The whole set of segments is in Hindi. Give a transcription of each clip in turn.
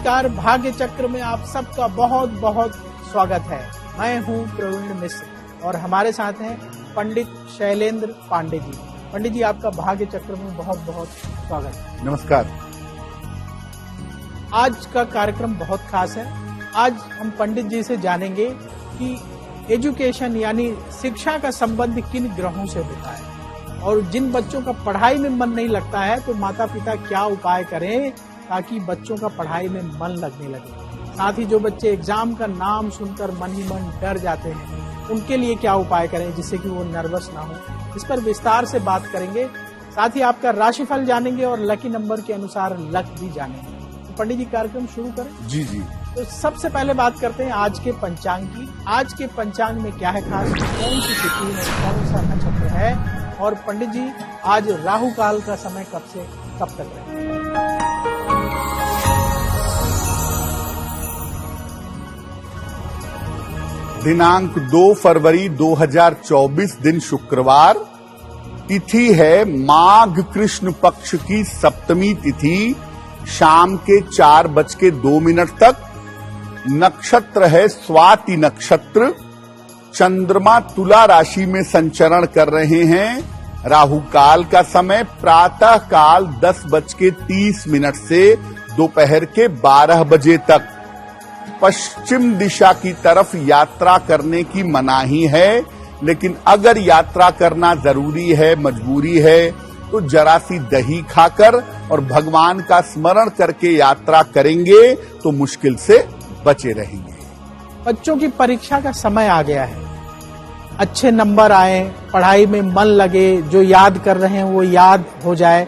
नमस्कार, भाग्य चक्र में आप सबका बहुत बहुत स्वागत है। मैं हूं प्रवीण मिश्र और हमारे साथ हैं पंडित शैलेंद्र पांडे जी। पंडित जी, आपका भाग्य चक्र में बहुत बहुत स्वागत है। नमस्कार। आज का कार्यक्रम बहुत खास है। आज हम पंडित जी से जानेंगे कि एजुकेशन यानी शिक्षा का संबंध किन ग्रहों से होता है और जिन बच्चों का पढ़ाई में मन नहीं लगता है तो माता पिता क्या उपाय करें ताकि बच्चों का पढ़ाई में मन लगने लगे। साथ ही जो बच्चे एग्जाम का नाम सुनकर मन ही मन डर जाते हैं उनके लिए क्या उपाय करें जिससे कि वो नर्वस ना हो, इस पर विस्तार से बात करेंगे। साथ ही आपका राशिफल जानेंगे और लकी नंबर के अनुसार लक भी जानेंगे। तो पंडित जी, कार्यक्रम शुरू करें। जी जी। तो सबसे पहले बात करते हैं आज के पंचांग की। आज के पंचांग में क्या है खास, कौन सी तिथि है, कौन सा नक्षत्र है और पंडित जी आज राहु काल का समय कब से कब तक है? दिनांक 2 फरवरी 2024 दिन शुक्रवार। तिथि है माघ कृष्ण पक्ष की सप्तमी तिथि, शाम के 4:02 तक। नक्षत्र है स्वाति नक्षत्र। चंद्रमा तुला राशि में संचरण कर रहे हैं। राहु काल का समय प्रातः काल 10:30 से दोपहर के 12 बजे तक। पश्चिम दिशा की तरफ यात्रा करने की मनाही है, लेकिन अगर यात्रा करना जरूरी है, मजबूरी है, तो जरा सी दही खाकर और भगवान का स्मरण करके यात्रा करेंगे तो मुश्किल से बचे रहेंगे। बच्चों की परीक्षा का समय आ गया है। अच्छे नंबर आए, पढ़ाई में मन लगे, जो याद कर रहे हैं वो याद हो जाए,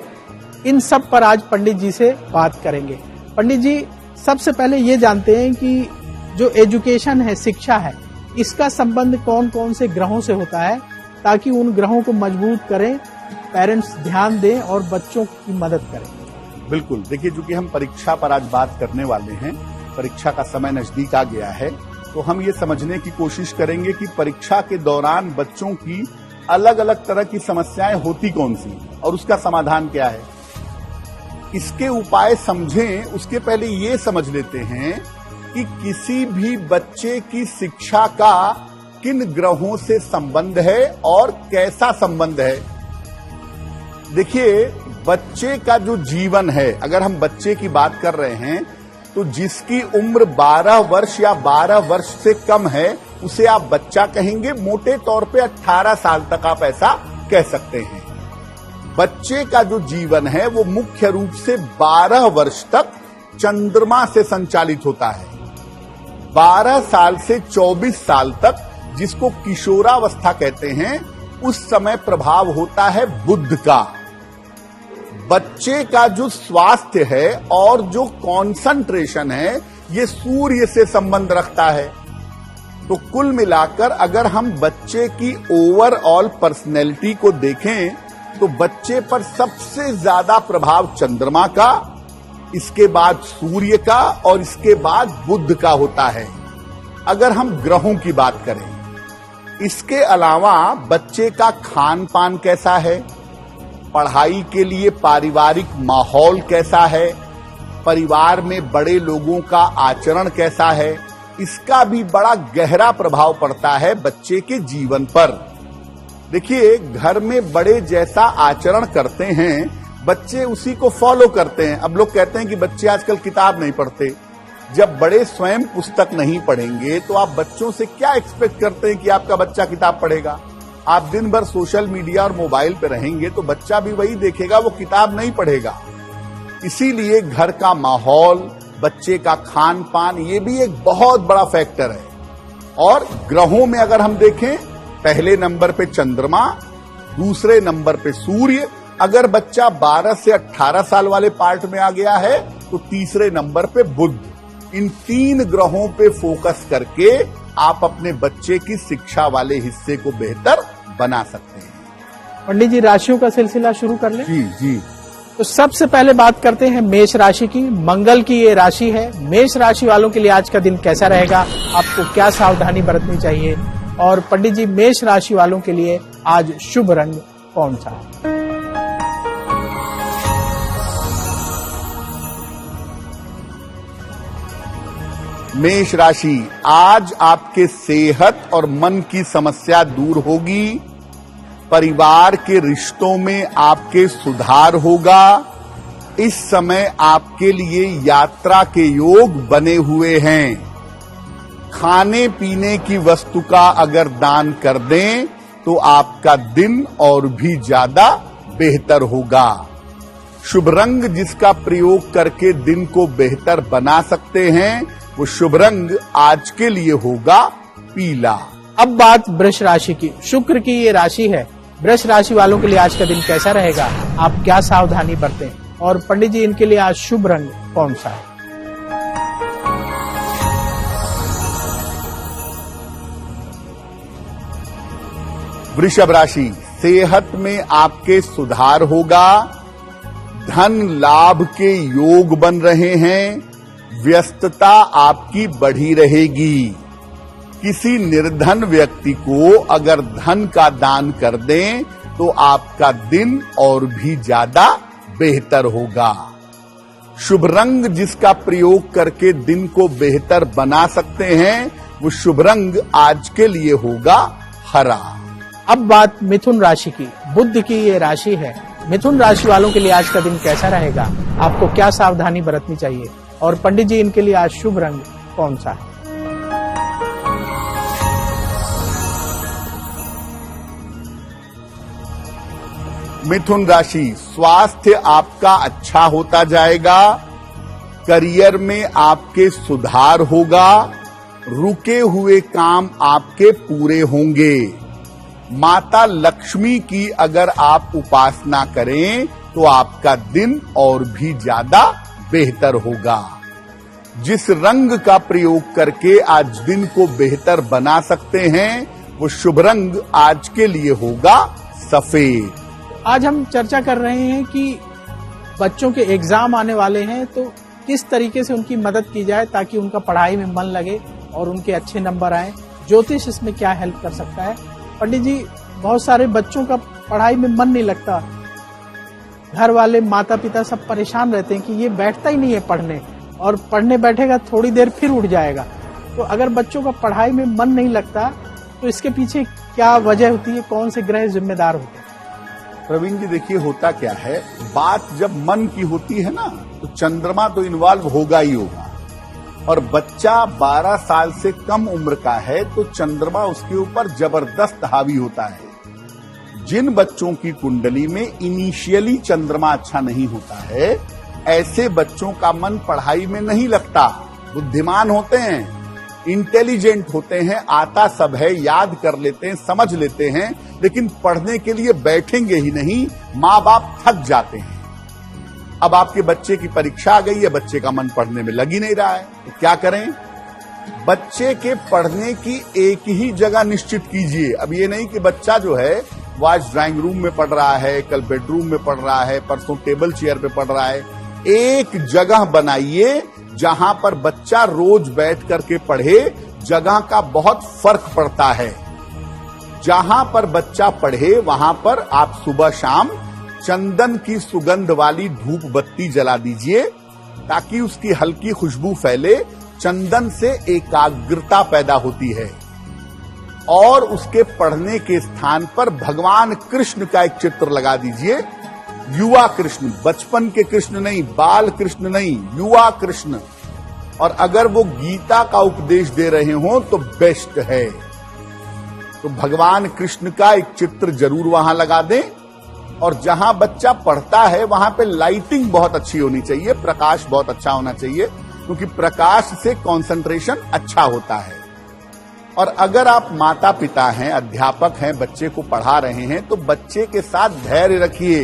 इन सब पर आज पंडित जी से बात करेंगे। पंडित जी, सबसे पहले ये जानते हैं कि जो एजुकेशन है, शिक्षा है, इसका संबंध कौन कौन से ग्रहों से होता है ताकि उन ग्रहों को मजबूत करें, पेरेंट्स ध्यान दें और बच्चों की मदद करें। बिल्कुल। देखिए, चूंकि हम परीक्षा पर आज बात करने वाले हैं, परीक्षा का समय नजदीक आ गया है, तो हम ये समझने की कोशिश करेंगे कि परीक्षा के दौरान बच्चों की अलग अलग तरह की समस्याएं होती कौन सी और उसका समाधान क्या है। इसके उपाय समझें उसके पहले ये समझ लेते हैं कि किसी भी बच्चे की शिक्षा का किन ग्रहों से संबंध है और कैसा संबंध है। देखिए, बच्चे का जो जीवन है, अगर हम बच्चे की बात कर रहे हैं तो जिसकी उम्र 12 वर्ष या 12 वर्ष से कम है उसे आप बच्चा कहेंगे। मोटे तौर पे 18 साल तक आप ऐसा कह सकते हैं। बच्चे का जो जीवन है वो मुख्य रूप से 12 वर्ष तक चंद्रमा से संचालित होता है। 12 साल से 24 साल तक, जिसको किशोरावस्था कहते हैं, उस समय प्रभाव होता है बुध का। बच्चे का जो स्वास्थ्य है और जो कंसंट्रेशन है ये सूर्य से संबंध रखता है। तो कुल मिलाकर अगर हम बच्चे की ओवरऑल पर्सनैलिटी को देखें तो बच्चे पर सबसे ज्यादा प्रभाव चंद्रमा का, इसके बाद सूर्य का और इसके बाद बुध का होता है, अगर हम ग्रहों की बात करें। इसके अलावा बच्चे का खान पान कैसा है, पढ़ाई के लिए पारिवारिक माहौल कैसा है, परिवार में बड़े लोगों का आचरण कैसा है, इसका भी बड़ा गहरा प्रभाव पड़ता है बच्चे के जीवन पर। देखिए, घर में बड़े जैसा आचरण करते हैं बच्चे उसी को फॉलो करते हैं। अब लोग कहते हैं कि बच्चे आजकल किताब नहीं पढ़ते। जब बड़े स्वयं पुस्तक नहीं पढ़ेंगे तो आप बच्चों से क्या एक्सपेक्ट करते हैं कि आपका बच्चा किताब पढ़ेगा। आप दिन भर सोशल मीडिया और मोबाइल पे रहेंगे तो बच्चा भी वही देखेगा, वो किताब नहीं पढ़ेगा। इसीलिए घर का माहौल, बच्चे का खान पान, ये भी एक बहुत बड़ा फैक्टर है। और ग्रहों में अगर हम देखें, पहले नंबर पे चंद्रमा, दूसरे नंबर पे सूर्य। अगर बच्चा 12 से 18 साल वाले पार्ट में आ गया है तो तीसरे नंबर पे बुध। इन 3 ग्रहों पे फोकस करके आप अपने बच्चे की शिक्षा वाले हिस्से को बेहतर बना सकते हैं। पंडित जी, राशियों का सिलसिला शुरू कर लें। जी जी। तो सबसे पहले बात करते हैं मेष राशि की। मंगल की ये राशि है। मेष राशि वालों के लिए आज का दिन कैसा रहेगा, आपको क्या सावधानी बरतनी चाहिए, और पंडित जी मेष राशि वालों के लिए आज शुभ रंग कौन सा है? मेष राशि, आज आपके सेहत और मन की समस्या दूर होगी। परिवार के रिश्तों में आपके सुधार होगा। इस समय आपके लिए यात्रा के योग बने हुए हैं। खाने पीने की वस्तु का अगर दान कर दें तो आपका दिन और भी ज्यादा बेहतर होगा। शुभ रंग जिसका प्रयोग करके दिन को बेहतर बना सकते हैं, वो शुभ रंग आज के लिए होगा पीला। अब बात वृष राशि की। शुक्र की ये राशि है। वृष राशि वालों के लिए आज का दिन कैसा रहेगा, आप क्या सावधानी बरतें, और पंडित जी इनके लिए आज शुभ रंग कौन सा है? वृषभ राशि, सेहत में आपके सुधार होगा। धन लाभ के योग बन रहे हैं। व्यस्तता आपकी बढ़ी रहेगी। किसी निर्धन व्यक्ति को अगर धन का दान कर दें तो आपका दिन और भी ज्यादा बेहतर होगा। शुभ रंग जिसका प्रयोग करके दिन को बेहतर बना सकते हैं, वो शुभ रंग आज के लिए होगा हरा। अब बात मिथुन राशि की। बुध की ये राशि है। मिथुन राशि वालों के लिए आज का दिन कैसा रहेगा, आपको क्या सावधानी बरतनी चाहिए, और पंडित जी इनके लिए आज शुभ रंग कौन सा है? मिथुन राशि, स्वास्थ्य आपका अच्छा होता जाएगा। करियर में आपके सुधार होगा। रुके हुए काम आपके पूरे होंगे। माता लक्ष्मी की अगर आप उपासना करें तो आपका दिन और भी ज्यादा बेहतर होगा। जिस रंग का प्रयोग करके आज दिन को बेहतर बना सकते हैं, वो शुभ रंग आज के लिए होगा सफेद। आज हम चर्चा कर रहे हैं कि बच्चों के एग्जाम आने वाले हैं, तो किस तरीके से उनकी मदद की जाए ताकि उनका पढ़ाई में मन लगे और उनके अच्छे नंबर आए। ज्योतिष इसमें क्या हेल्प कर सकता है? पंडित जी, बहुत सारे बच्चों का पढ़ाई में मन नहीं लगता। घर वाले माता पिता सब परेशान रहते हैं कि ये बैठता ही नहीं है पढ़ने, और पढ़ने बैठेगा थोड़ी देर फिर उठ जाएगा। तो अगर बच्चों का पढ़ाई में मन नहीं लगता तो इसके पीछे क्या वजह होती है, कौन से ग्रह जिम्मेदार होते हैं? प्रवीण जी, देखिए होता क्या है, बात जब मन की होती है ना, तो चंद्रमा तो इन्वॉल्व होगा ही होगा। और बच्चा 12 साल से कम उम्र का है तो चंद्रमा उसके ऊपर जबरदस्त हावी होता है। जिन बच्चों की कुंडली में इनिशियली चंद्रमा अच्छा नहीं होता है, ऐसे बच्चों का मन पढ़ाई में नहीं लगता। बुद्धिमान होते हैं, इंटेलिजेंट होते हैं, आता सब है, याद कर लेते हैं, समझ लेते हैं, लेकिन पढ़ने के लिए बैठेंगे ही नहीं। माँ बाप थक जाते हैं। अब आपके बच्चे की परीक्षा आ गई है, बच्चे का मन पढ़ने में लग ही नहीं रहा है, तो क्या करें? बच्चे के पढ़ने की एक ही जगह निश्चित कीजिए। अब ये नहीं कि बच्चा जो है वो आज ड्राइंग रूम में पढ़ रहा है, कल बेडरूम में पढ़ रहा है, परसों टेबल चेयर पे पढ़ रहा है। एक जगह बनाइए जहां पर बच्चा रोज बैठ करके पढ़े। जगह का बहुत फर्क पड़ता है। जहां पर बच्चा पढ़े वहां पर आप सुबह शाम चंदन की सुगंध वाली धूप बत्ती जला दीजिए ताकि उसकी हल्की खुशबू फैले। चंदन से एकाग्रता पैदा होती है। और उसके पढ़ने के स्थान पर भगवान कृष्ण का एक चित्र लगा दीजिए। युवा कृष्ण, बचपन के कृष्ण नहीं, बाल कृष्ण नहीं, युवा कृष्ण। और अगर वो गीता का उपदेश दे रहे हो तो बेस्ट है। तो भगवान कृष्ण का एक चित्र जरूर वहां लगा दें। और जहां बच्चा पढ़ता है वहां पे लाइटिंग बहुत अच्छी होनी चाहिए, प्रकाश बहुत अच्छा होना चाहिए, क्योंकि प्रकाश से कंसंट्रेशन अच्छा होता है। और अगर आप माता पिता हैं, अध्यापक हैं, बच्चे को पढ़ा रहे हैं, तो बच्चे के साथ धैर्य रखिए,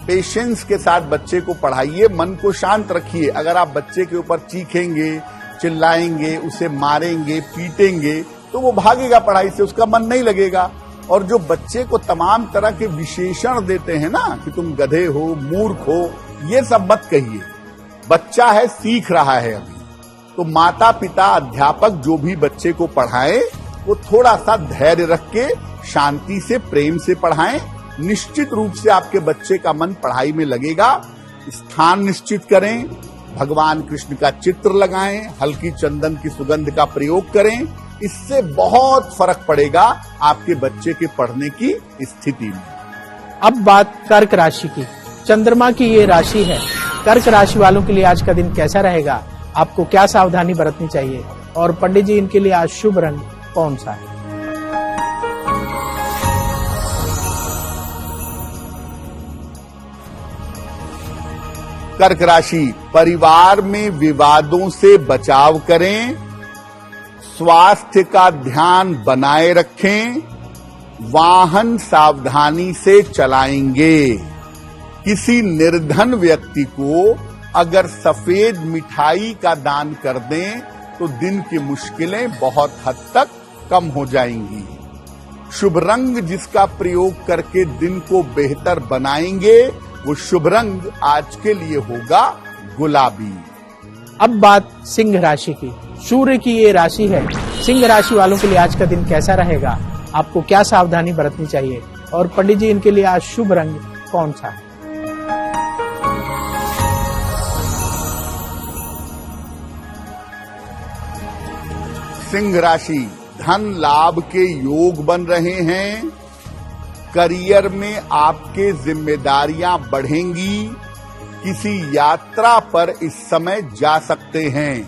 पेशेंस के साथ बच्चे को पढ़ाइए, मन को शांत रखिए। अगर आप बच्चे के ऊपर चीखेंगे, चिल्लाएंगे, उसे मारेंगे, पीटेंगे, तो वो भागेगा पढ़ाई से, उसका मन नहीं लगेगा। और जो बच्चे को तमाम तरह के विशेषण देते हैं ना कि तुम गधे हो, मूर्ख हो, ये सब मत कहिए। बच्चा है, सीख रहा है अभी। तो माता पिता, अध्यापक जो भी बच्चे को पढ़ाए, वो थोड़ा सा धैर्य रख के शांति से, प्रेम से पढ़ाएं। निश्चित रूप से आपके बच्चे का मन पढ़ाई में लगेगा। स्थान निश्चित करें, भगवान कृष्ण का चित्र लगाएं, हल्की चंदन की सुगंध का प्रयोग करें। इससे बहुत फर्क पड़ेगा आपके बच्चे के पढ़ने की स्थिति में। अब बात कर्क राशि की। चंद्रमा की ये राशि है। कर्क राशि वालों के लिए आज का दिन कैसा रहेगा, आपको क्या सावधानी बरतनी चाहिए, और पंडित जी इनके लिए आज शुभ रंग कौन सा है? कर्क राशि, परिवार में विवादों से बचाव करें, स्वास्थ्य का ध्यान बनाए रखें, वाहन सावधानी से चलाएंगे। किसी निर्धन व्यक्ति को अगर सफेद मिठाई का दान कर दें तो दिन की मुश्किलें बहुत हद तक कम हो जाएंगी। शुभ रंग जिसका प्रयोग करके दिन को बेहतर बनाएंगे वो शुभ रंग आज के लिए होगा गुलाबी। अब बात सिंह राशि की। सूर्य की ये राशि है। सिंह राशि वालों के लिए आज का दिन कैसा रहेगा, आपको क्या सावधानी बरतनी चाहिए, और पंडित जी इनके लिए आज शुभ रंग कौन सा है? सिंह राशि, धन लाभ के योग बन रहे हैं, करियर में आपके जिम्मेदारियां बढ़ेंगी, किसी यात्रा पर इस समय जा सकते हैं।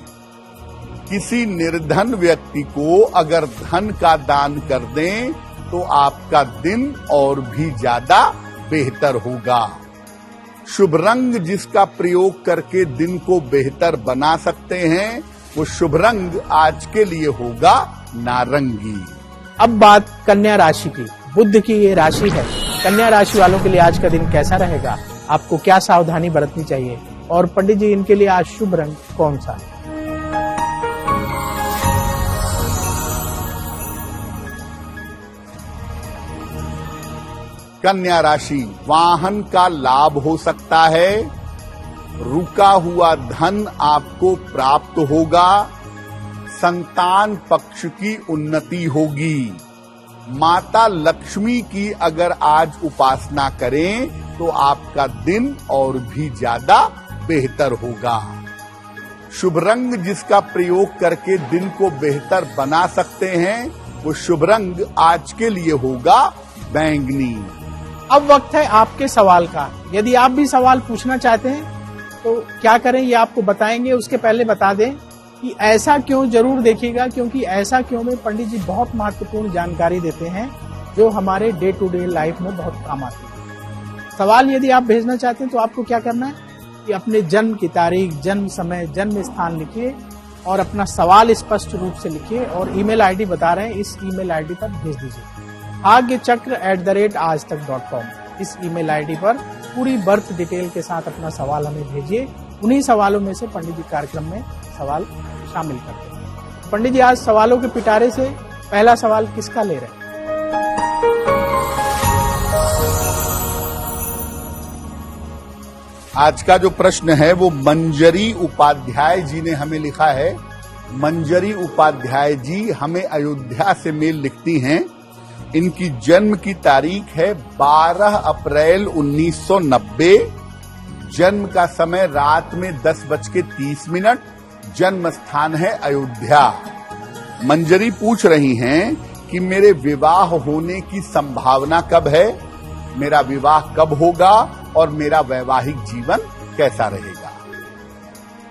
किसी निर्धन व्यक्ति को अगर धन का दान कर दें तो आपका दिन और भी ज्यादा बेहतर होगा। शुभ रंग जिसका प्रयोग करके दिन को बेहतर बना सकते हैं वो शुभ रंग आज के लिए होगा नारंगी। अब बात कन्या राशि की। बुध की ये राशि है। कन्या राशि वालों के लिए आज का दिन कैसा रहेगा, आपको क्या सावधानी बरतनी चाहिए, और पंडित जी इनके लिए आज शुभ रंग कौन सा है? कन्या राशि, वाहन का लाभ हो सकता है, रुका हुआ धन आपको प्राप्त होगा, संतान पक्ष की उन्नति होगी। माता लक्ष्मी की अगर आज उपासना करें तो आपका दिन और भी ज्यादा बेहतर होगा। शुभ रंग जिसका प्रयोग करके दिन को बेहतर बना सकते हैं वो शुभ रंग आज के लिए होगा बैंगनी। अब वक्त है आपके सवाल का। यदि आप भी सवाल पूछना चाहते हैं तो क्या करें ये आपको बताएंगे। उसके पहले बता दें कि ऐसा क्यों जरूर देखिएगा, क्योंकि ऐसा क्यों में पंडित जी बहुत महत्वपूर्ण जानकारी देते हैं जो हमारे डे टू डे लाइफ में बहुत काम आती है। सवाल यदि आप भेजना चाहते हैं तो आपको क्या करना है कि अपने जन्म की तारीख, जन्म समय, जन्म स्थान लिखिए और अपना सवाल स्पष्ट रूप से लिखिए और ईमेल आईडी बता रहे हैं, इस ईमेल आईडी पर भेज दीजिए भाग्यचक्र@aajtak.com। इस ईमेल आईडी पर पूरी बर्थ डिटेल के साथ अपना सवाल हमें भेजिए। उन्हीं सवालों में से पंडित जी कार्यक्रम में सवाल शामिल करते हैं। पंडित जी आज सवालों के पिटारे से पहला सवाल किसका ले रहे हैं? आज का जो प्रश्न है वो मंजरी उपाध्याय जी ने हमें लिखा है। मंजरी उपाध्याय जी हमें अयोध्या से मेल लिखती हैं। इनकी जन्म की तारीख है 12 अप्रैल 1990। जन्म का समय रात में 10:30। जन्म स्थान है अयोध्या। मंजरी पूछ रही हैं कि मेरे विवाह होने की संभावना कब है, मेरा विवाह कब होगा और मेरा वैवाहिक जीवन कैसा रहेगा।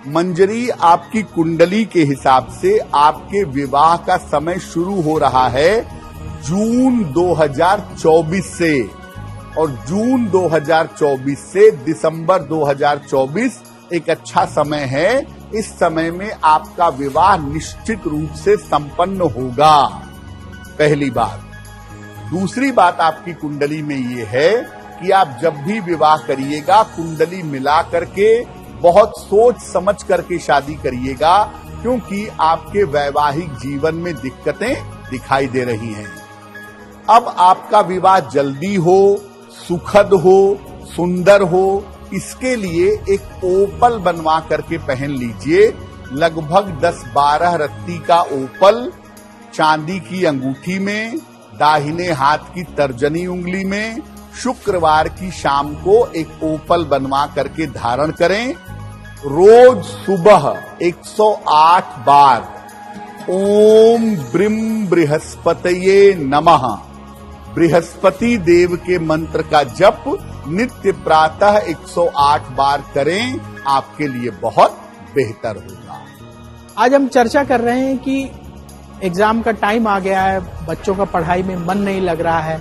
मंजरी, आपकी कुंडली के हिसाब से आपके विवाह का समय शुरू हो रहा है जून 2024 से, और जून 2024 से दिसंबर 2024 एक अच्छा समय है। इस समय में आपका विवाह निश्चित रूप से संपन्न होगा, पहली बात। दूसरी बात आपकी कुंडली में ये है कि आप जब भी विवाह करिएगा कुंडली मिला करके बहुत सोच समझ करके शादी करिएगा, क्योंकि आपके वैवाहिक जीवन में दिक्कतें दिखाई दे रही हैं। अब आपका विवाह जल्दी हो, सुखद हो, सुंदर हो, इसके लिए एक ओपल बनवा करके पहन लीजिए। लगभग 10-12 रत्ती का ओपल चांदी की अंगूठी में, दाहिने हाथ की तर्जनी उंगली में, शुक्रवार की शाम को एक ओपल बनवा करके धारण करें। रोज सुबह 108 बार ओम ब्रीम बृहस्पतये नमः बृहस्पति देव के मंत्र का जप नित्य प्रातः 108 बार करें, आपके लिए बहुत बेहतर होगा। आज हम चर्चा कर रहे हैं कि एग्जाम का टाइम आ गया है, बच्चों का पढ़ाई में मन नहीं लग रहा है,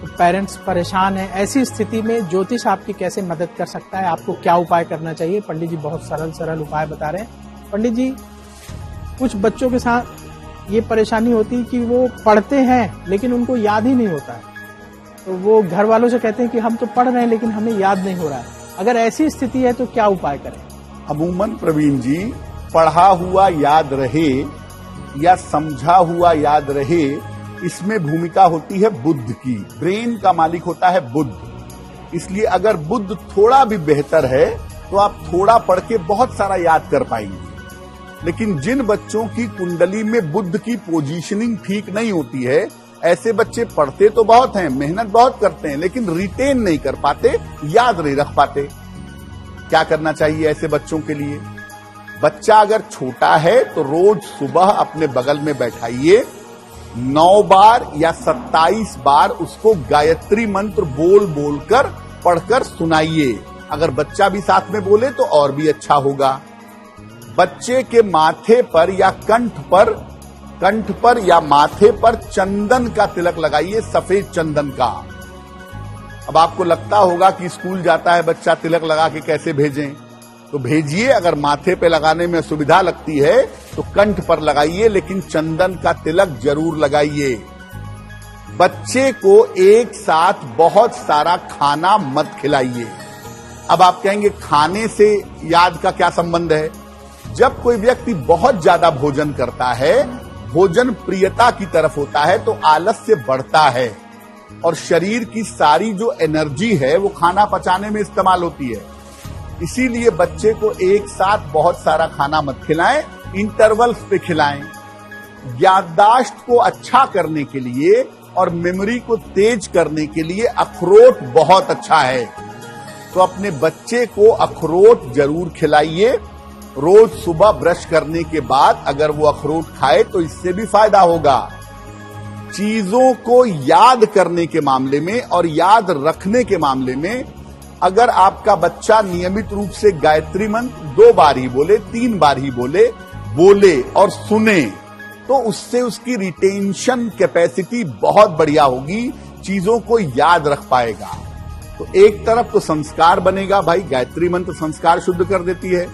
तो पेरेंट्स परेशान हैं। ऐसी स्थिति में ज्योतिष आपकी कैसे मदद कर सकता है, आपको क्या उपाय करना चाहिए? पंडित जी बहुत सरल उपाय बता रहे हैं। पंडित जी, कुछ बच्चों के साथ ये परेशानी होती है कि वो पढ़ते हैं लेकिन उनको याद ही नहीं होता है, तो वो घर वालों से कहते हैं कि हम तो पढ़ रहे हैं लेकिन हमें याद नहीं हो रहा है। अगर ऐसी स्थिति है तो क्या उपाय करें? अमूमन प्रवीण जी, पढ़ा हुआ याद रहे या समझा हुआ याद रहे, इसमें भूमिका होती है बुद्ध की। ब्रेन का मालिक होता है बुद्ध। इसलिए अगर बुद्ध थोड़ा भी बेहतर है तो आप थोड़ा पढ़ के बहुत सारा याद कर पाएंगे। लेकिन जिन बच्चों की कुंडली में बुद्ध की पोजीशनिंग ठीक नहीं होती है, ऐसे बच्चे पढ़ते तो बहुत हैं, मेहनत बहुत करते हैं, लेकिन रिटेन नहीं कर पाते, याद नहीं रख पाते। क्या करना चाहिए ऐसे बच्चों के लिए? बच्चा अगर छोटा है तो रोज सुबह अपने बगल में बैठाइए, 9 बार या 27 बार उसको गायत्री मंत्र बोल बोलकर पढ़कर सुनाइए। अगर बच्चा भी साथ में बोले तो और भी अच्छा होगा। बच्चे के माथे पर या कंठ पर या माथे पर चंदन का तिलक लगाइए, सफेद चंदन का। अब आपको लगता होगा कि स्कूल जाता है बच्चा, तिलक लगा के कैसे भेजें? तो भेजिए। अगर माथे पे लगाने में सुविधा लगती है तो कंठ पर लगाइए, लेकिन चंदन का तिलक जरूर लगाइए। बच्चे को एक साथ बहुत सारा खाना मत खिलाइए। अब आप कहेंगे खाने से याद का क्या संबंध है? जब कोई व्यक्ति बहुत ज्यादा भोजन करता है, भोजन प्रियता की तरफ होता है, तो आलस्य बढ़ता है और शरीर की सारी जो एनर्जी है वो खाना पचाने में इस्तेमाल होती है। इसीलिए बच्चे को एक साथ बहुत सारा खाना मत खिलाएं, इंटरवल्स पे खिलाएं। याददाश्त को अच्छा करने के लिए और मेमोरी को तेज करने के लिए अखरोट बहुत अच्छा है, तो अपने बच्चे को अखरोट जरूर खिलाइए। रोज सुबह ब्रश करने के बाद अगर वो अखरोट खाए तो इससे भी फायदा होगा। चीजों को याद करने के मामले में और याद रखने के मामले में अगर आपका बच्चा नियमित रूप से गायत्री मंत्र 2 बार ही बोले, 3 बार ही बोले और सुने, तो उससे उसकी रिटेंशन कैपेसिटी बहुत बढ़िया होगी, चीजों को याद रख पाएगा। तो एक तरफ तो संस्कार बनेगा, भाई गायत्री मंत्र संस्कार शुद्ध कर देती है,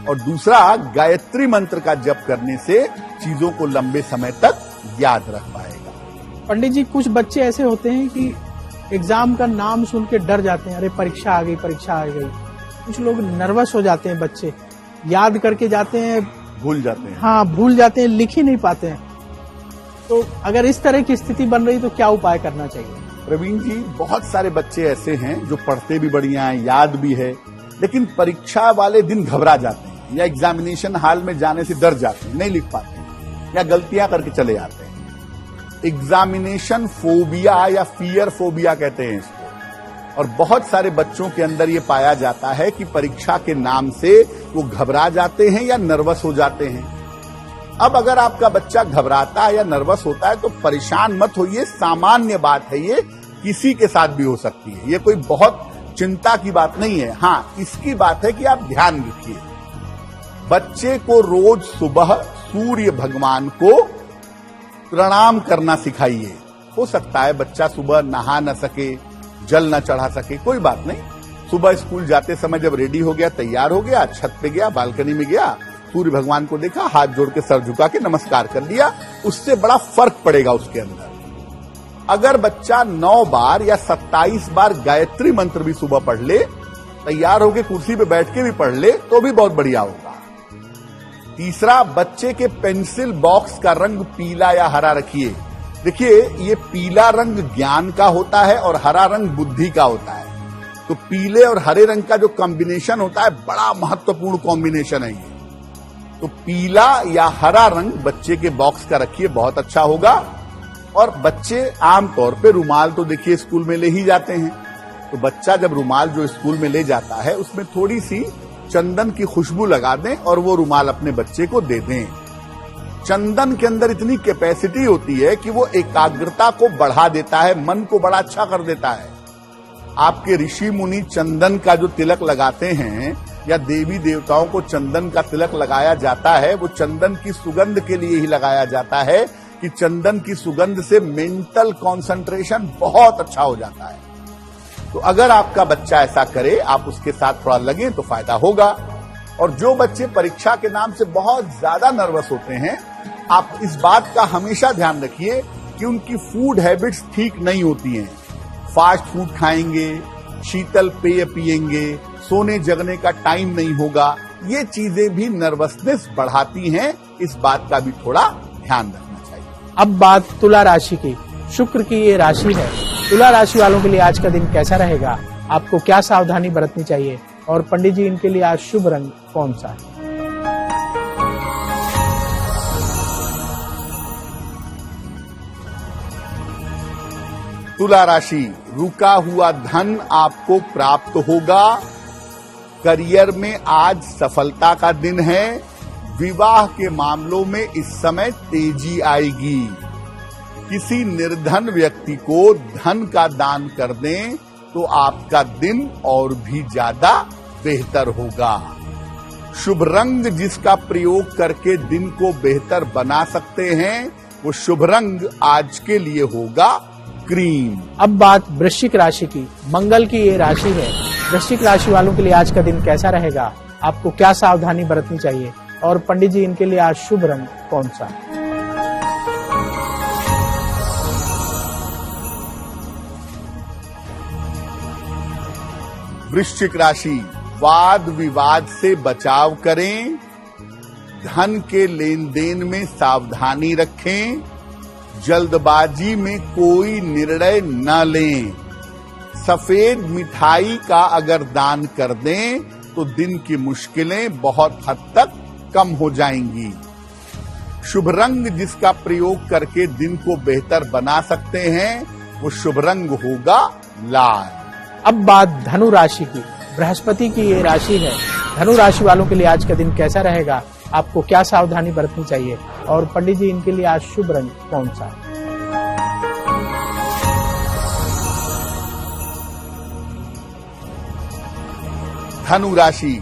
और दूसरा गायत्री मंत्र का जप करने से चीजों को लंबे समय तक याद रख पाएगा। पंडित जी, कुछ बच्चे ऐसे होते हैं कि एग्जाम का नाम सुन के डर जाते हैं, अरे परीक्षा आ गई। कुछ लोग नर्वस हो जाते हैं, बच्चे याद करके जाते हैं, भूल जाते हैं। हाँ, भूल जाते हैं, लिख ही नहीं पाते हैं। तो अगर इस तरह की स्थिति बन रही तो क्या उपाय करना चाहिए? प्रवीण जी, बहुत सारे बच्चे ऐसे हैं जो पढ़ते भी बढ़िया हैं, याद भी है, लेकिन परीक्षा वाले दिन घबरा जाते हैं या एग्जामिनेशन हॉल में जाने से डर जाते हैं, नहीं लिख पाते हैं या गलतियां करके चले जाते हैं। एग्जामिनेशन फोबिया या फियर फोबिया कहते हैं इसको। और बहुत सारे बच्चों के अंदर ये पाया जाता है कि परीक्षा के नाम से वो घबरा जाते हैं या नर्वस हो जाते हैं। अब अगर आपका बच्चा घबराता है या नर्वस होता है तो परेशान मत होइए, सामान्य बात है, ये किसी के साथ भी हो सकती है, ये कोई बहुत चिंता की बात नहीं है। हाँ, इसकी बात है कि आप ध्यान रखिए, बच्चे को रोज सुबह सूर्य भगवान को प्रणाम करना सिखाइए। हो सकता है बच्चा सुबह नहा न सके, जल न चढ़ा सके, कोई बात नहीं। सुबह स्कूल जाते समय जब रेडी हो गया, तैयार हो गया, छत पे गया, बालकनी में गया, सूर्य भगवान को देखा, हाथ जोड़ के सर झुका के नमस्कार कर लिया, उससे बड़ा फर्क पड़ेगा उसके अंदर। अगर बच्चा 9 बार या 27 बार गायत्री मंत्र भी सुबह पढ़ ले, तैयार होकर कुर्सी पे बैठ के भी पढ़ ले, तो भी बहुत बढ़िया होगा। तीसरा, बच्चे के पेंसिल बॉक्स का रंग पीला या हरा रखिए। देखिए, ये पीला रंग ज्ञान का होता है और हरा रंग बुद्धि का होता है। तो पीले और हरे रंग का जो कॉम्बिनेशन होता है, बड़ा महत्वपूर्ण कॉम्बिनेशन है ये। तो पीला या हरा रंग बच्चे के बॉक्स का रखिए, बहुत अच्छा होगा। और बच्चे आमतौर पे रुमाल तो देखिए स्कूल में ले ही जाते हैं, तो बच्चा जब रुमाल जो स्कूल में ले जाता है उसमें थोड़ी सी चंदन की खुशबू लगा दें और वो रुमाल अपने बच्चे को दे दें। चंदन के अंदर इतनी कैपेसिटी होती है कि वो एकाग्रता को बढ़ा देता है, मन को बड़ा अच्छा कर देता है। आपके ऋषि मुनि चंदन का जो तिलक लगाते हैं या देवी देवताओं को चंदन का तिलक लगाया जाता है, वो चंदन की सुगंध के लिए ही लगाया जाता है कि चंदन की सुगंध से मेंटल कंसंट्रेशन बहुत अच्छा हो जाता है। तो अगर आपका बच्चा ऐसा करे, आप उसके साथ थोड़ा लगें तो फायदा होगा। और जो बच्चे परीक्षा के नाम से बहुत ज्यादा नर्वस होते हैं, आप इस बात का हमेशा ध्यान रखिए कि उनकी फूड हैबिट्स ठीक नहीं होती हैं। फास्ट फूड खाएंगे, शीतल पेय पिएंगे, सोने जगने का टाइम नहीं होगा, ये चीजें भी नर्वसनेस बढ़ाती हैं। इस बात का भी थोड़ा ध्यान रखना चाहिए। अब बात तुला राशि की। शुक्र की ये राशि है। तुला राशि वालों के लिए आज का दिन कैसा रहेगा, आपको क्या सावधानी बरतनी चाहिए, और पंडित जी इनके लिए आज शुभ रंग कौन सा है? तुला राशि, रुका हुआ धन आपको प्राप्त होगा। करियर में आज सफलता का दिन है। विवाह के मामलों में इस समय तेजी आएगी। किसी निर्धन व्यक्ति को धन का दान कर दें तो आपका दिन और भी ज्यादा बेहतर होगा। शुभ रंग जिसका प्रयोग करके दिन को बेहतर बना सकते हैं, वो शुभ रंग आज के लिए होगा क्रीम। अब बात वृश्चिक राशि की। मंगल की ये राशि है। वृश्चिक राशि वालों के लिए आज का दिन कैसा रहेगा, आपको क्या सावधानी बरतनी चाहिए, और पंडित जी इनके लिए आज शुभ रंग कौन सा है? वृश्चिक राशि, वाद विवाद से बचाव करें। धन के लेन देन में सावधानी रखें। जल्दबाजी में कोई निर्णय न लें। सफेद मिठाई का अगर दान कर दें तो दिन की मुश्किलें बहुत हद तक कम हो जाएंगी। शुभ रंग जिसका प्रयोग करके दिन को बेहतर बना सकते हैं, वो शुभ रंग होगा लाल। अब बात धनु राशि की। बृहस्पति की ये राशि है। धनु राशि वालों के लिए आज का दिन कैसा रहेगा, आपको क्या सावधानी बरतनी चाहिए, और पंडित जी इनके लिए आज शुभ रंग कौन सा है? धनु राशि,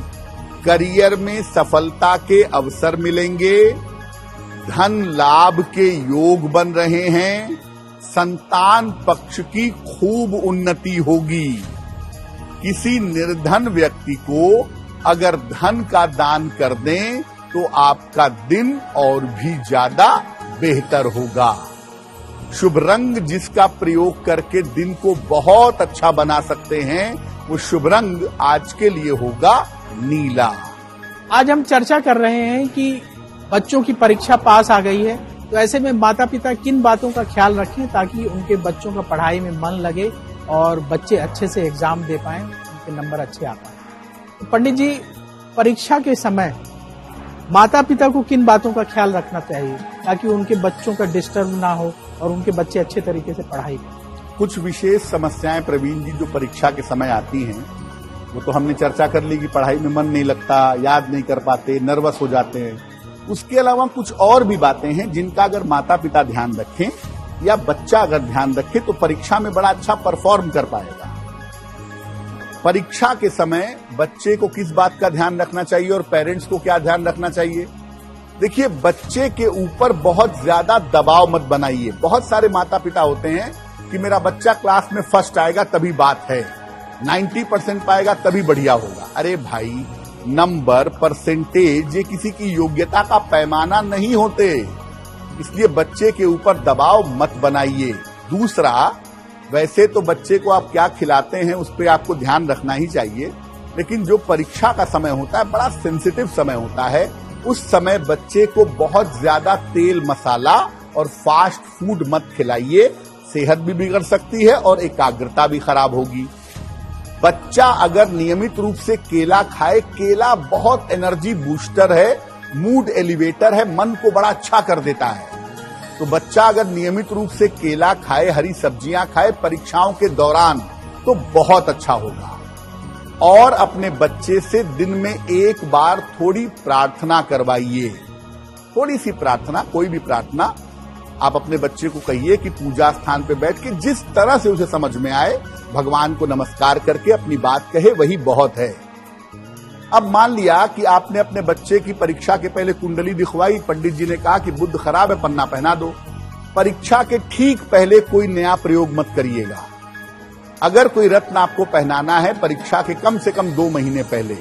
करियर में सफलता के अवसर मिलेंगे। धन लाभ के योग बन रहे हैं। संतान पक्ष की खूब उन्नति होगी। किसी निर्धन व्यक्ति को अगर धन का दान कर दें तो आपका दिन और भी ज्यादा बेहतर होगा। शुभ रंग जिसका प्रयोग करके दिन को बहुत अच्छा बना सकते हैं, वो शुभ रंग आज के लिए होगा नीला। आज हम चर्चा कर रहे हैं कि बच्चों की परीक्षा पास आ गई है, तो ऐसे में माता पिता किन बातों का ख्याल रखें ताकि उनके बच्चों का पढ़ाई में मन लगे और बच्चे अच्छे से एग्जाम दे पाएं, उनके नंबर अच्छे आ पाएं। तो पंडित जी, परीक्षा के समय माता पिता को किन बातों का ख्याल रखना चाहिए ताकि उनके बच्चों का डिस्टर्ब ना हो और उनके बच्चे अच्छे तरीके से पढ़ाई करें? कुछ विशेष समस्याएं प्रवीण जी जो परीक्षा के समय आती हैं, वो तो हमने चर्चा कर ली कि पढ़ाई में मन नहीं लगता, याद नहीं कर पाते, नर्वस हो जाते हैं। उसके अलावा कुछ और भी बातें हैं जिनका अगर माता पिता ध्यान रखें या बच्चा अगर ध्यान रखे तो परीक्षा में बड़ा अच्छा परफॉर्म कर पाएगा। परीक्षा के समय बच्चे को किस बात का ध्यान रखना चाहिए और पेरेंट्स को क्या ध्यान रखना चाहिए? देखिए, बच्चे के ऊपर बहुत ज्यादा दबाव मत बनाइए। बहुत सारे माता पिता होते हैं कि मेरा बच्चा क्लास में फर्स्ट आएगा तभी बात है, 90% पाएगा तभी बढ़िया होगा। अरे भाई, नंबर, परसेंटेज ये किसी की योग्यता का पैमाना नहीं होते, इसलिए बच्चे के ऊपर दबाव मत बनाइए। दूसरा, वैसे तो बच्चे को आप क्या खिलाते हैं उस पर आपको ध्यान रखना ही चाहिए, लेकिन जो परीक्षा का समय होता है बड़ा सेंसिटिव समय होता है। उस समय बच्चे को बहुत ज्यादा तेल मसाला और फास्ट फूड मत खिलाइए, सेहत भी बिगड़ सकती है और एकाग्रता भी खराब होगी। बच्चा अगर नियमित रूप से केला खाए, केला बहुत एनर्जी बूस्टर है, मूड एलिवेटर है, मन को बड़ा अच्छा कर देता है। तो बच्चा अगर नियमित रूप से केला खाए, हरी सब्जियां खाए परीक्षाओं के दौरान, तो बहुत अच्छा होगा। और अपने बच्चे से दिन में एक बार थोड़ी प्रार्थना करवाइए। थोड़ी सी प्रार्थना, कोई भी प्रार्थना आप अपने बच्चे को कहिए कि पूजा स्थान पे बैठ के जिस तरह से उसे समझ में आए भगवान को नमस्कार करके अपनी बात कहे, वही बहुत है। अब मान लिया कि आपने अपने बच्चे की परीक्षा के पहले कुंडली दिखवाई, पंडित जी ने कहा कि बुध खराब है, पन्ना पहना दो। परीक्षा के ठीक पहले कोई नया प्रयोग मत करिएगा। अगर कोई रत्न आपको पहनाना है परीक्षा के कम से कम 2 महीने पहले,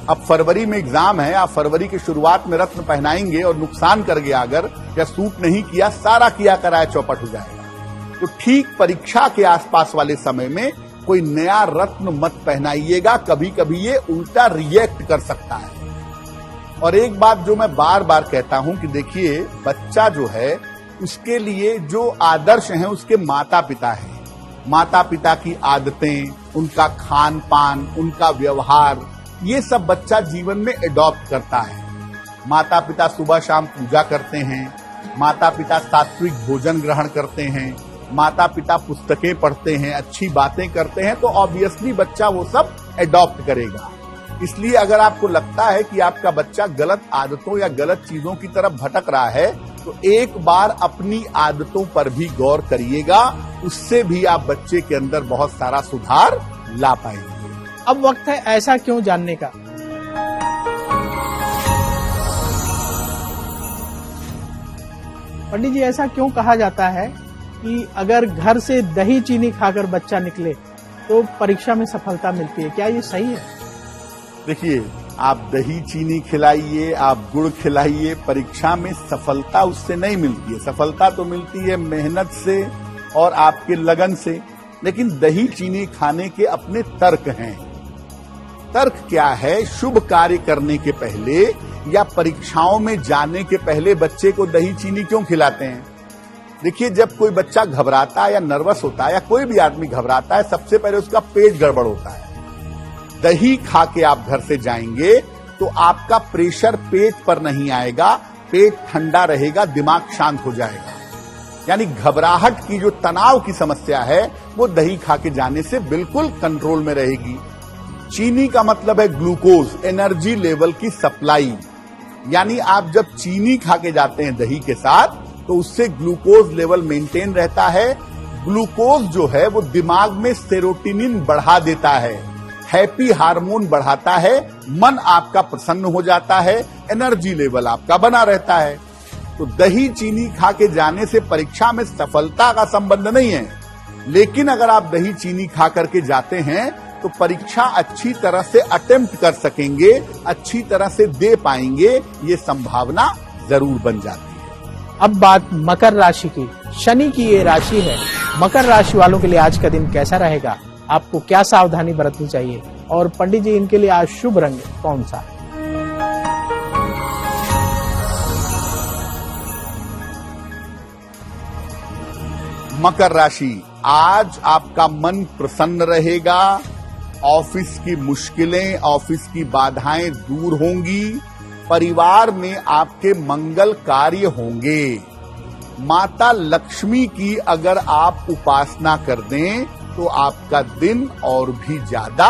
अब फरवरी में एग्जाम है, आप फरवरी की शुरुआत में रत्न पहनाएंगे और नुकसान कर गया अगर, या सूट नहीं किया, सारा किया कराया चौपट हो जाएगा। तो ठीक परीक्षा के आसपास वाले समय में कोई नया रत्न मत पहनाइएगा, कभी कभी ये उल्टा रिएक्ट कर सकता है। और एक बात जो मैं बार बार कहता हूं कि देखिए, बच्चा जो है उसके लिए जो आदर्श हैं उसके माता पिता हैं। माता पिता की आदतें, उनका खान पान, उनका व्यवहार, ये सब बच्चा जीवन में एडॉप्ट करता है। माता पिता सुबह शाम पूजा करते हैं, माता पिता सात्विक भोजन ग्रहण करते हैं, माता पिता पुस्तकें पढ़ते हैं, अच्छी बातें करते हैं, तो ऑब्वियसली बच्चा वो सब एडॉप्ट करेगा। इसलिए अगर आपको लगता है कि आपका बच्चा गलत आदतों या गलत चीजों की तरफ भटक रहा है, तो एक बार अपनी आदतों पर भी गौर करिएगा, उससे भी आप बच्चे के अंदर बहुत सारा सुधार ला पाएंगे। अब वक्त है ऐसा क्यों जानने का। पंडित जी, ऐसा क्यों कहा जाता है कि अगर घर से दही चीनी खाकर बच्चा निकले तो परीक्षा में सफलता मिलती है, क्या ये सही है? देखिए, आप दही चीनी खिलाइए, आप गुड़ खिलाइए, परीक्षा में सफलता उससे नहीं मिलती है। सफलता तो मिलती है मेहनत से और आपके लगन से, लेकिन दही चीनी खाने के अपने तर्क हैं। तर्क क्या है? शुभ कार्य करने के पहले या परीक्षाओं में जाने के पहले बच्चे को दही चीनी क्यों खिलाते हैं? देखिए, जब कोई बच्चा घबराता है या नर्वस होता है या कोई भी आदमी घबराता है, सबसे पहले उसका पेट गड़बड़ होता है। दही खा के आप घर से जाएंगे तो आपका प्रेशर पेट पर नहीं आएगा, पेट ठंडा रहेगा, दिमाग शांत हो जाएगा। यानी घबराहट की जो तनाव की समस्या है वो दही खा के जाने से बिल्कुल कंट्रोल में रहेगी। चीनी का मतलब है ग्लूकोज, एनर्जी लेवल की सप्लाई। यानी आप जब चीनी खा के जाते हैं दही के साथ तो उससे ग्लूकोज लेवल मेंटेन रहता है। ग्लूकोज जो है वो दिमाग में सेरोटोनिन बढ़ा देता है, हैप्पी हार्मोन बढ़ाता है, मन आपका प्रसन्न हो जाता है, एनर्जी लेवल आपका बना रहता है। तो दही चीनी खा के जाने से परीक्षा में सफलता का संबंध नहीं है, लेकिन अगर आप दही चीनी खा करके जाते हैं तो परीक्षा अच्छी तरह से अटेम्प्ट कर सकेंगे, अच्छी तरह से दे पाएंगे, ये संभावना जरूर बन जाती है। अब बात मकर राशि की। शनि की ये राशि है। मकर राशि वालों के लिए आज का दिन कैसा रहेगा? आपको क्या सावधानी बरतनी चाहिए? और पंडित जी, इनके लिए आज शुभ रंग कौन सा? मकर राशि, आज आपका मन प्रसन्न रहेगा, ऑफिस की मुश्किलें, ऑफिस की बाधाएं दूर होंगी, परिवार में आपके मंगल कार्य होंगे। माता लक्ष्मी की अगर आप उपासना कर दें तो आपका दिन और भी ज्यादा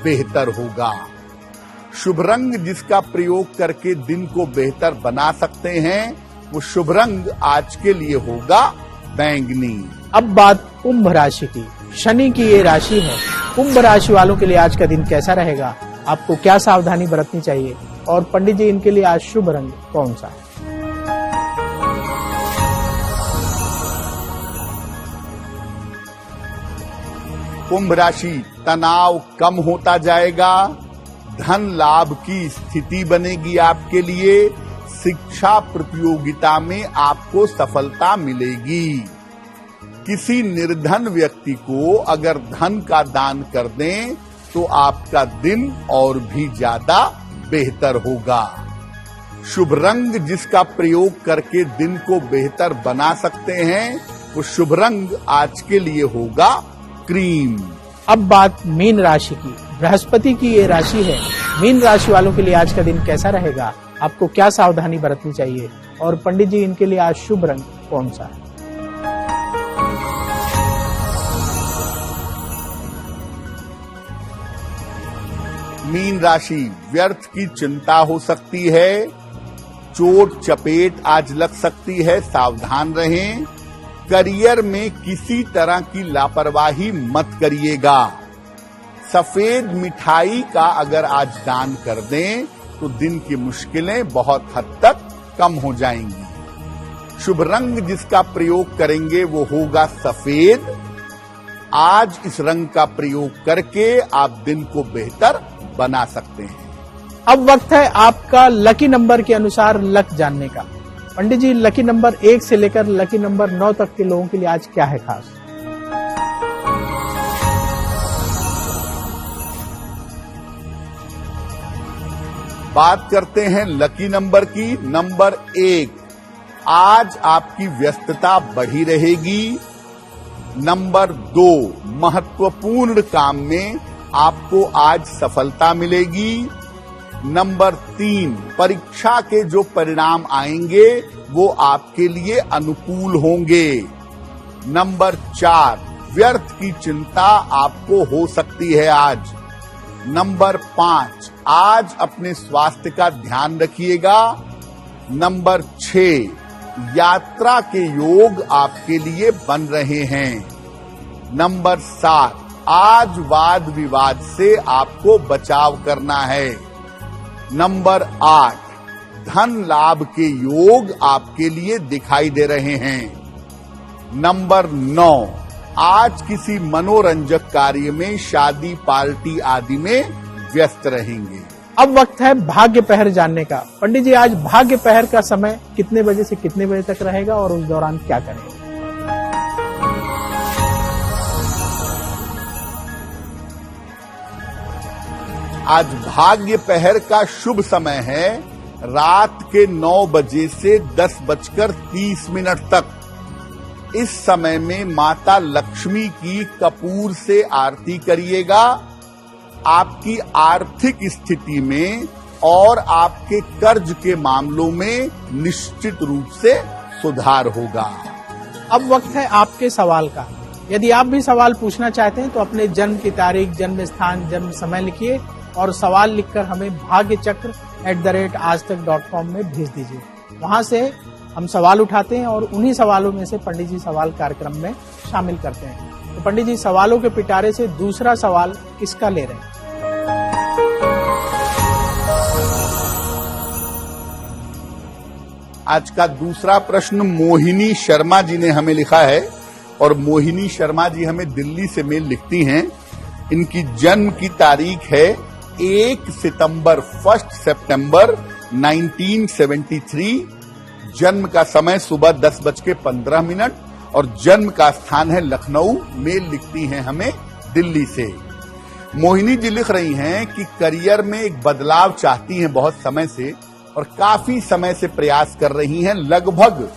बेहतर होगा। शुभ रंग जिसका प्रयोग करके दिन को बेहतर बना सकते हैं, वो शुभ रंग आज के लिए होगा बैंगनी। अब बात कुंभ राशि की। शनि की ये राशि है। कुंभ राशि वालों के लिए आज का दिन कैसा रहेगा? आपको क्या सावधानी बरतनी चाहिए? और पंडित जी, इनके लिए आज शुभ रंग कौन सा है? कुंभ राशि, तनाव कम होता जाएगा, धन लाभ की स्थिति बनेगी आपके लिए, शिक्षा प्रतियोगिता में आपको सफलता मिलेगी। किसी निर्धन व्यक्ति को अगर धन का दान कर दें तो आपका दिन और भी ज्यादा बेहतर होगा। शुभ रंग जिसका प्रयोग करके दिन को बेहतर बना सकते हैं, वो शुभ रंग आज के लिए होगा क्रीम। अब बात मीन राशि की। बृहस्पति की ये राशि है। मीन राशि वालों के लिए आज का दिन कैसा रहेगा? आपको क्या सावधानी बरतनी चाहिए? और पंडित जी, इनके लिए आज शुभ रंग कौन सा है? मीन राशि, व्यर्थ की चिंता हो सकती है, चोट चपेट आज लग सकती है, सावधान रहें। करियर में किसी तरह की लापरवाही मत करिएगा। सफेद मिठाई का अगर आज दान कर दें तो दिन की मुश्किलें बहुत हद तक कम हो जाएंगी। शुभ रंग जिसका प्रयोग करेंगे वो होगा सफेद। आज इस रंग का प्रयोग करके आप दिन को बेहतर बना सकते हैं। अब वक्त है आपका लकी नंबर के अनुसार लक जानने का। पंडित जी, लकी नंबर 1 से लेकर लकी नंबर 9 तक के लोगों के लिए आज क्या है खास? बात करते हैं लकी नंबर की। नंबर 1, आज आपकी व्यस्तता बढ़ी रहेगी। नंबर 2, महत्वपूर्ण काम में आपको आज सफलता मिलेगी। नंबर 3, परीक्षा के जो परिणाम आएंगे वो आपके लिए अनुकूल होंगे। नंबर 4, व्यर्थ की चिंता आपको हो सकती है आज। नंबर 5, आज अपने स्वास्थ्य का ध्यान रखिएगा। नंबर 6, यात्रा के योग आपके लिए बन रहे हैं। नंबर 7, आज वाद विवाद से आपको बचाव करना है। नंबर 8, धन लाभ के योग आपके लिए दिखाई दे रहे हैं। नंबर 9, आज किसी मनोरंजक कार्य में, शादी पार्टी आदि में व्यस्त रहेंगे। अब वक्त है भाग्य पहर जानने का। पंडित जी, आज भाग्य पहर का समय कितने बजे से कितने बजे तक रहेगा और उस दौरान क्या करेंगे? आज भाग्य पहर का शुभ समय है रात के 9 बजे से 10:30 तक। इस समय में माता लक्ष्मी की कपूर से आरती करिएगा। आपकी आर्थिक स्थिति में और आपके कर्ज के मामलों में निश्चित रूप से सुधार होगा। अब वक्त है आपके सवाल का। यदि आप भी सवाल पूछना चाहते हैं तो अपने जन्म की तारीख, जन्म स्थान, जन्म समय लिखिए और सवाल लिखकर हमें bhagyachakra@aajtak.com में भेज दीजिए। वहां से हम सवाल उठाते हैं और उन्हीं सवालों में से पंडित जी सवाल कार्यक्रम में शामिल करते हैं। तो पंडित जी, सवालों के पिटारे से दूसरा सवाल किसका ले रहे हैं? आज का दूसरा प्रश्न मोहिनी शर्मा जी ने हमें लिखा है और मोहिनी शर्मा जी हमें दिल्ली से मेल लिखती हैं। इनकी जन्म की तारीख है 1 सितंबर 1 सितंबर 1973। जन्म का समय सुबह 10:15 और जन्म का स्थान है लखनऊ। मेल लिखती हैं हमें दिल्ली से। मोहिनी जी लिख रही हैं कि करियर में एक बदलाव चाहती हैं बहुत समय से और काफी समय से प्रयास कर रही हैं। लगभग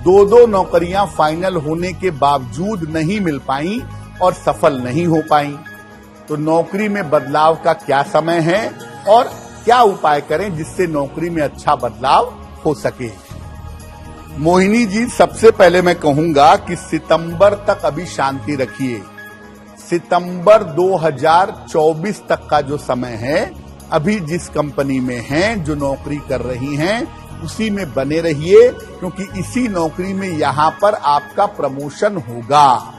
2 नौकरियां फाइनल होने के बावजूद नहीं मिल पाई और सफल नहीं हो पाई। तो नौकरी में बदलाव का क्या समय है और क्या उपाय करें जिससे नौकरी में अच्छा बदलाव हो सके? मोहिनी जी, सबसे पहले मैं कहूंगा कि सितंबर तक अभी शांति रखिए। सितंबर 2024 तक का जो समय है, अभी जिस कंपनी में हैं, जो नौकरी कर रही हैं, उसी में बने रहिए, क्योंकि इसी नौकरी में यहां पर आपका प्रमोशन होगा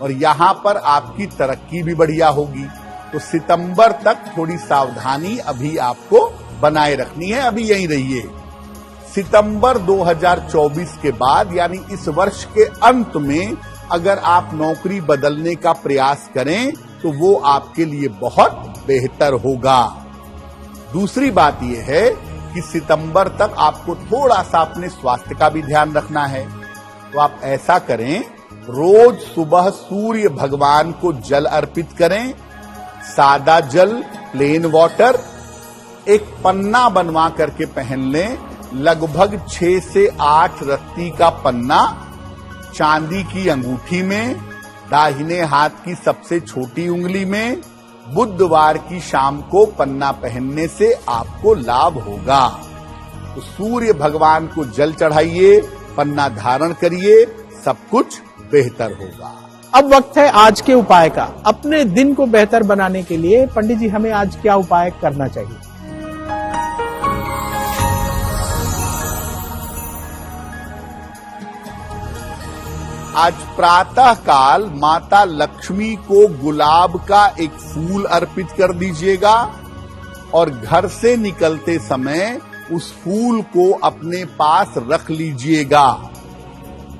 और यहां पर आपकी तरक्की भी बढ़िया होगी। तो सितंबर तक थोड़ी सावधानी अभी आपको बनाए रखनी है, अभी यहीं रहिए। सितंबर 2024 के बाद यानी इस वर्ष के अंत में अगर आप नौकरी बदलने का प्रयास करें तो वो आपके लिए बहुत बेहतर होगा। दूसरी बात यह है कि सितंबर तक आपको थोड़ा सा अपने स्वास्थ्य का भी ध्यान रखना है। तो आप ऐसा करें, रोज सुबह सूर्य भगवान को जल अर्पित करें। सादा जल, प्लेन वाटर, एक पन्ना बनवा करके पहन लें। लगभग 6 से 8 रत्ती का पन्ना चांदी की अंगूठी में, दाहिने हाथ की सबसे छोटी उंगली में। बुधवार की शाम को पन्ना पहनने से आपको लाभ होगा। तो सूर्य भगवान को जल चढ़ाइए, पन्ना धारण करिए, सब कुछ बेहतर होगा। अब वक्त है आज के उपाय का। अपने दिन को बेहतर बनाने के लिए पंडित जी हमें आज क्या उपाय करना चाहिए? आज प्रातः काल माता लक्ष्मी को गुलाब का एक फूल अर्पित कर दीजिएगा और घर से निकलते समय उस फूल को अपने पास रख लीजिएगा।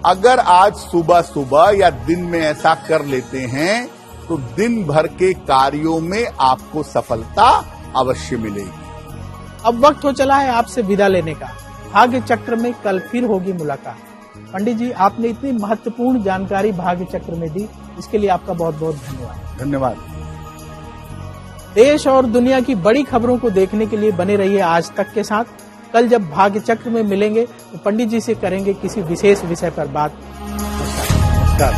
अगर आज सुबह सुबह या दिन में ऐसा कर लेते हैं तो दिन भर के कार्यों में आपको सफलता अवश्य मिलेगी। अब वक्त हो चला है आपसे विदा लेने का। भाग्य चक्र में कल फिर होगी मुलाकात। पंडित जी, आपने इतनी महत्वपूर्ण जानकारी भाग्य चक्र में दी, इसके लिए आपका बहुत बहुत धन्यवाद। धन्यवाद। देश और दुनिया की बड़ी खबरों को देखने के लिए बने रहिए आज तक के साथ। कल जब भाग्य चक्र में मिलेंगे तो पंडित जी से करेंगे किसी विशेष विषय पर बात। नमस्कार।